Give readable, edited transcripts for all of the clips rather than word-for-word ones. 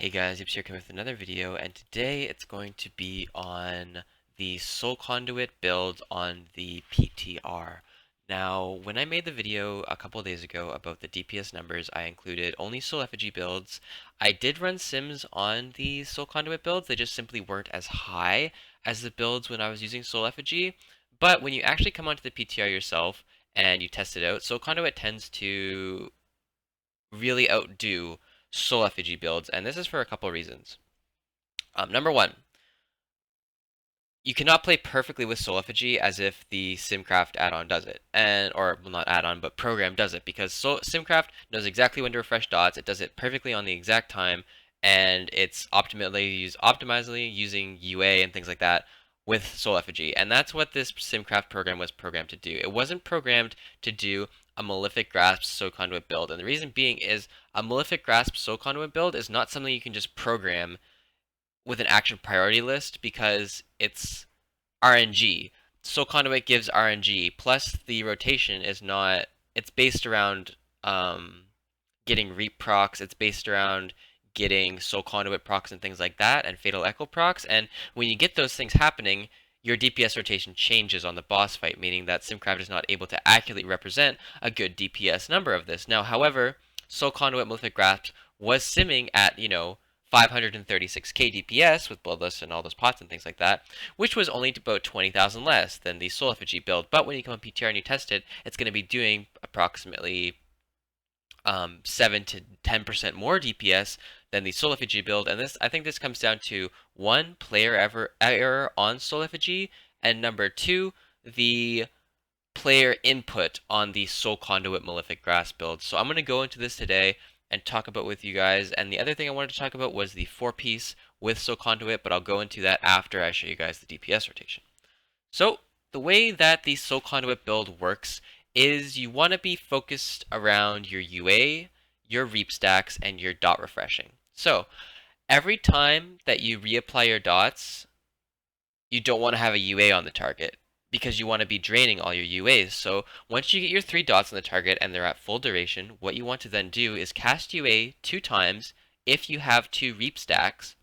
Hey guys, Yips here coming with another video, and today it's going to be on the Soul Conduit build on the PTR. Now, when I made the video a couple of days ago about the DPS numbers, I included only Soul Effigy builds. I did run sims on the Soul Conduit builds, they just simply weren't as high as the builds when I was using Soul Effigy. But when you actually come onto the PTR yourself and you test it out, Soul Conduit tends to really outdo Soul Effigy builds, and this is for a couple of reasons. Number one, you cannot play perfectly with Soul Effigy as if the Simcraft add-on does it, or well, not add-on, but program does it, because Simcraft knows exactly when to refresh dots. It does it perfectly on the exact time, and it's optimizely using UA and things like that with Soul Effigy, and that's what this Simcraft program was programmed to do. It wasn't programmed to do a Malefic Grasp Soul Conduit build, and the reason being is a Malefic Grasp Soul Conduit build is not something you can just program with an action priority list because it's RNG. Soul Conduit gives RNG, plus the rotation is not, it's based around getting Reap procs, it's based around getting Soul Conduit procs and things like that, and Fatal Echo procs, and when you get those things happening, your DPS rotation changes on the boss fight, meaning that Simcraft is not able to accurately represent a good DPS number of this. Now, however, Soul Conduit Malefic Grasp was simming at, 536k DPS with Bloodlust and all those pots and things like that, which was only about 20,000 less than the Soul Effigy build. But when you come on PTR and you test it, it's going to be doing approximately 7 to 10% more DPS than the Soul Effigy build, and I think this comes down to one, player error on Soul Effigy, and number two, the player input on the Soul Conduit Malefic Grasp build. So I'm going to go into this today and talk about with you guys, and the other thing I wanted to talk about was the 4-piece with Soul Conduit, but I'll go into that after I show you guys the DPS rotation. So the way that the Soul Conduit build works is you want to be focused around your UA, your Reap stacks, and your dot refreshing. So every time that you reapply your dots, you don't want to have a UA on the target because you want to be draining all your UAs. So once you get your 3 dots on the target and they're at full duration, what you want to then do is cast UA 2 times if you have 2 Reap stacks,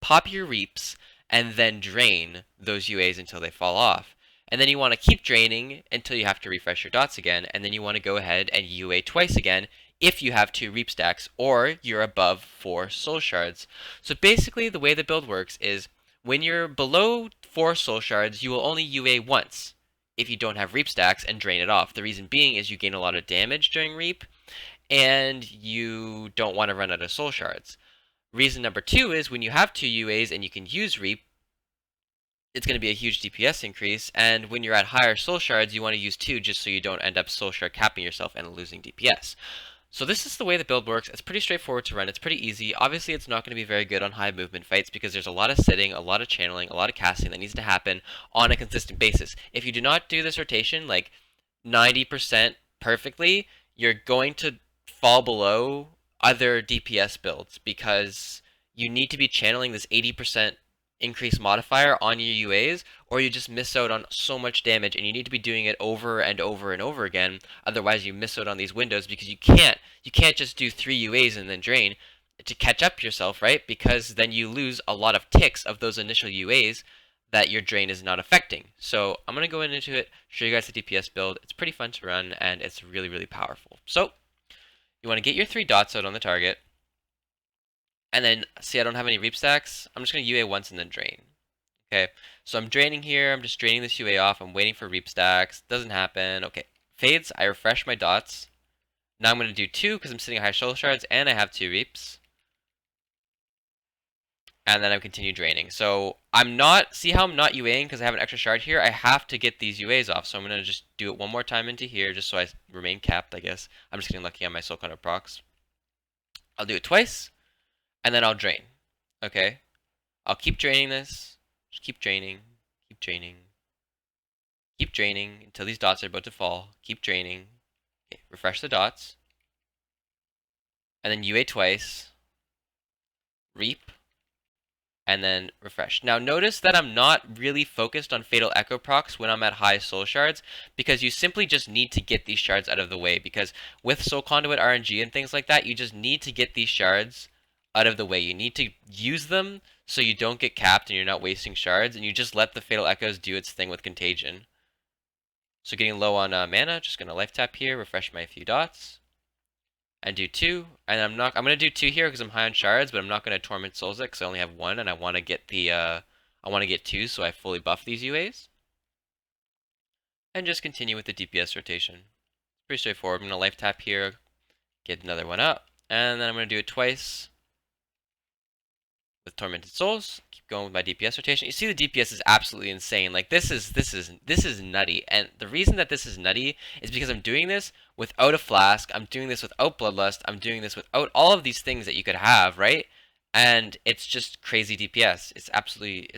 pop your Reaps, and then drain those UAs until they fall off. And then you want to keep draining until you have to refresh your dots again, and then you want to go ahead and UA twice again if you have 2 Reap stacks or you're above 4 soul shards. So basically the way the build works is when you're below 4 soul shards, you will only UA once if you don't have Reap stacks and drain it off. The reason being is you gain a lot of damage during Reap, and you don't want to run out of soul shards. Reason number 2 is when you have 2 UAs and you can use Reap, it's going to be a huge DPS increase, and when you're at higher soul shards, you want to use 2 just so you don't end up soul shard capping yourself and losing DPS. So this is the way the build works. It's pretty straightforward to run. It's pretty easy. Obviously, it's not going to be very good on high movement fights because there's a lot of sitting, a lot of channeling, a lot of casting that needs to happen on a consistent basis. If you do not do this rotation like 90% perfectly, you're going to fall below other DPS builds because you need to be channeling this 80% increase modifier on your UAs, or you just miss out on so much damage, and you need to be doing it over and over and over again. Otherwise, you miss out on these windows because you can't just do 3 UAs and then drain to catch up yourself, right? Because then you lose a lot of ticks of those initial UAs that your drain is not affecting. So I'm going to go into it, show you guys the DPS build. It's pretty fun to run, and it's really, really powerful. So you want to get your 3 dots out on the target, and then, see, I don't have any Reap stacks. I'm just going to UA once and then drain. Okay, so I'm draining here. I'm just draining this UA off. I'm waiting for Reap stacks. Doesn't happen. Okay, fades. I refresh my dots. Now I'm going to do 2 because I'm sitting at high soul shards and I have 2 Reaps. And then I continue draining. So I'm not, see how I'm not UAing because I have an extra shard here? I have to get these UAs off. So I'm going to just do it one more time into here just so I remain capped, I guess. I'm just getting lucky on my Soul Conduit procs. I'll do it twice. And then I'll drain. Okay? I'll keep draining this. Just keep draining. Keep draining. Keep draining until these dots are about to fall. Keep draining. Okay, refresh the dots. And then UA twice. Reap. And then refresh. Now notice that I'm not really focused on Fatal Echo procs when I'm at high soul shards, because you simply just need to get these shards out of the way, because with Soul Conduit RNG and things like that, you just need to get these shards out of the way. You need to use them so you don't get capped and you're not wasting shards, and you just let the Fatal Echoes do its thing with Contagion. So getting low on mana, just gonna life tap here, refresh my few dots, and do 2. And I'm gonna do 2 here because I'm high on shards, but I'm not gonna Torment Souls it because I only have 1, and I want to get I want to get 2, so I fully buff these UAs. And just continue with the DPS rotation. Pretty straightforward. I'm gonna life tap here, get another one up, and then I'm gonna do it twice with Tormented Souls. Keep going with my DPS rotation. You see the DPS is absolutely insane. Like this is nutty. And the reason that this is nutty is because I'm doing this without a flask. I'm doing this without Bloodlust. I'm doing this without all of these things that you could have, right? And it's just crazy DPS. It's absolutely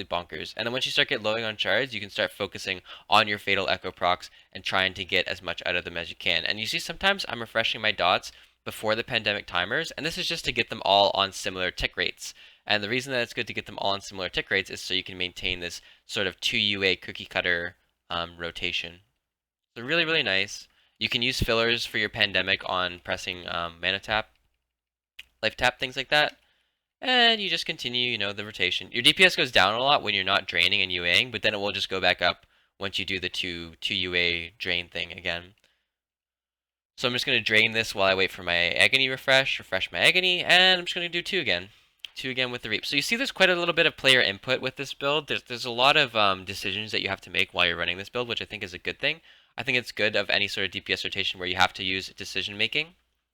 bonkers. And then once you start getting low on shards, you can start focusing on your Fatal Echo procs and trying to get as much out of them as you can. And you see sometimes I'm refreshing my dots before the pandemic timers, and this is just to get them all on similar tick rates. And the reason that it's good to get them all on similar tick rates is so you can maintain this sort of 2 UA cookie cutter rotation. So really, really nice. You can use fillers for your pandemic on pressing mana tap, life tap, things like that. And you just continue, the rotation. Your DPS goes down a lot when you're not draining and UAing, but then it will just go back up once you do the 2 UA drain thing again. So I'm just going to drain this while I wait for my Agony refresh my Agony, and I'm just going to do 2 again. 2 again with the Reap. So you see there's quite a little bit of player input with this build. There's a lot of decisions that you have to make while you're running this build, which I think is a good thing. I think it's good of any sort of DPS rotation where you have to use decision making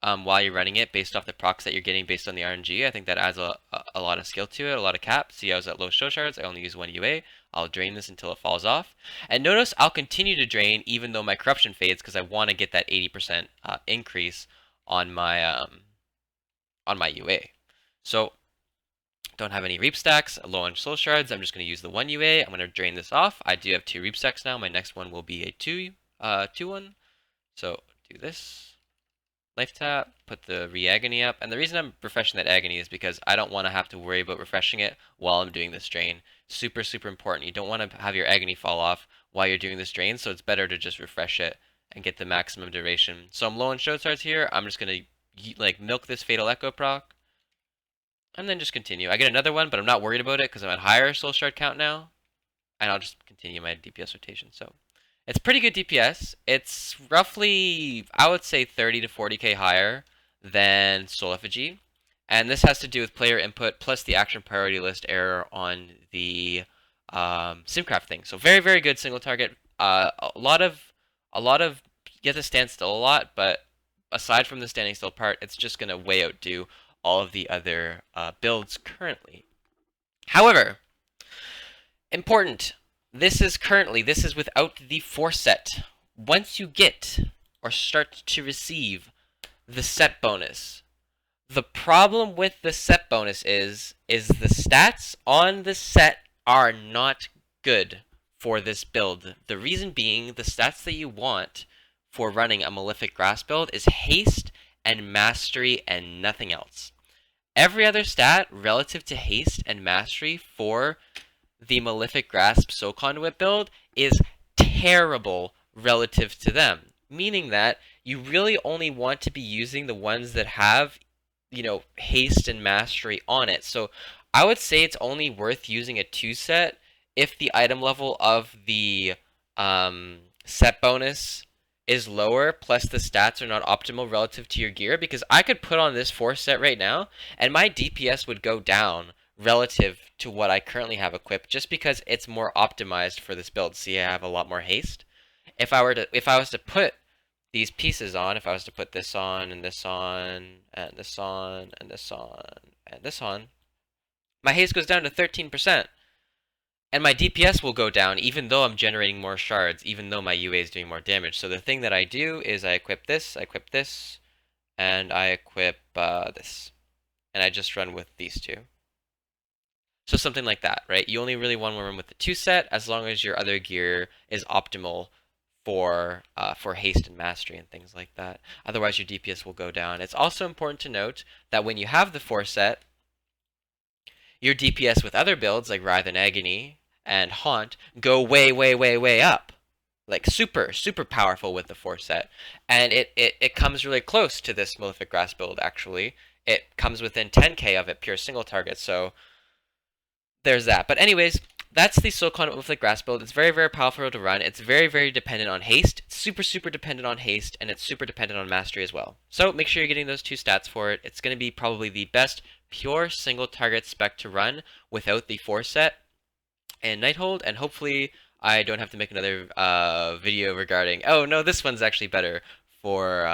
while you're running it based off the procs that you're getting based on the RNG. I think that adds a lot of skill to it, a lot of cap. See, I was at low show shards. I only use 1 UA. I'll drain this until it falls off. And notice I'll continue to drain even though my corruption fades because I want to get that 80% increase on my UA. So don't have any reap stacks, low on soul shards. I'm just going to use the 1 UA. I'm going to drain this off. I do have 2 reap stacks now. My next one will be a 2 one. So do this. Life tap, put the re-agony up, and the reason I'm refreshing that agony is because I don't want to have to worry about refreshing it while I'm doing this drain. Super, super important. You don't want to have your agony fall off while you're doing this drain, so it's better to just refresh it and get the maximum duration. So I'm low on show stars here. I'm just going to milk this Fatal Echo proc, and then just continue. I get another one, but I'm not worried about it because I'm at higher soul shard count now, and I'll just continue my DPS rotation. So it's pretty good DPS. It's roughly, I would say, 30 to 40k higher than Soul Effigy. And this has to do with player input plus the action priority list error on the Simcraft thing. So very, very good single target. A lot of, you have to stand still a lot, but aside from the standing still part, it's just going to way outdo all of the other builds currently. However, important. This is without the force set. Once you get or start to receive the set bonus, the problem with the set bonus is the stats on the set are not good for this build. The reason being, the stats that you want for running a Malefic Grasp build is haste and mastery and nothing else. Every other stat relative to haste and mastery for the Malefic Grasp Soul Conduit build is terrible relative to them, meaning that you really only want to be using the ones that have, haste and mastery on it. So I would say it's only worth using a 2 set if the item level of the set bonus is lower, plus the stats are not optimal relative to your gear, because I could put on this 4 set right now, and my DPS would go down relative to what I currently have equipped, just because it's more optimized for this build. See, I have a lot more haste. If I was to put these pieces on, if I was to put this on and this on and this on and this on and this on, my haste goes down to 13%. And my DPS will go down even though I'm generating more shards, even though my UA is doing more damage. So the thing that I do is I equip this, and I equip this. And I just run with these 2. So something like that, right? You only really want to run with the 2 set as long as your other gear is optimal for haste and mastery and things like that. Otherwise, your DPS will go down. It's also important to note that when you have the 4 set, your DPS with other builds like Writhe and Agony and Haunt go way, way, way, way up. Like super, super powerful with the 4 set. And it comes really close to this Malefic Grasp build, actually. it comes within 10k of it, pure single target. So there's that. But anyways, that's the Soul Conduit with the grass build. It's very, very powerful to run. It's very, very dependent on haste. It's super, super dependent on haste, and it's super dependent on mastery as well. So make sure you're getting those two stats for it. It's going to be probably the best pure single target spec to run without the 4-set and Nighthold, and hopefully I don't have to make another video regarding, oh no, this one's actually better for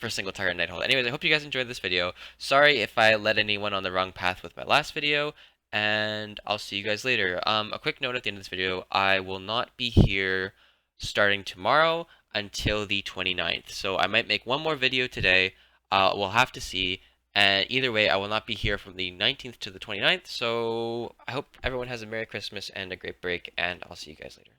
single target Nighthold. Anyways, I hope you guys enjoyed this video. Sorry if I led anyone on the wrong path with my last video, and I'll see you guys later. A quick note at the end of this video, I will not be here starting tomorrow until the 29th, so I might make one more video today. We'll have to see. And either way, I will not be here from the 19th to the 29th, so I hope everyone has a Merry Christmas and a great break, and I'll see you guys later.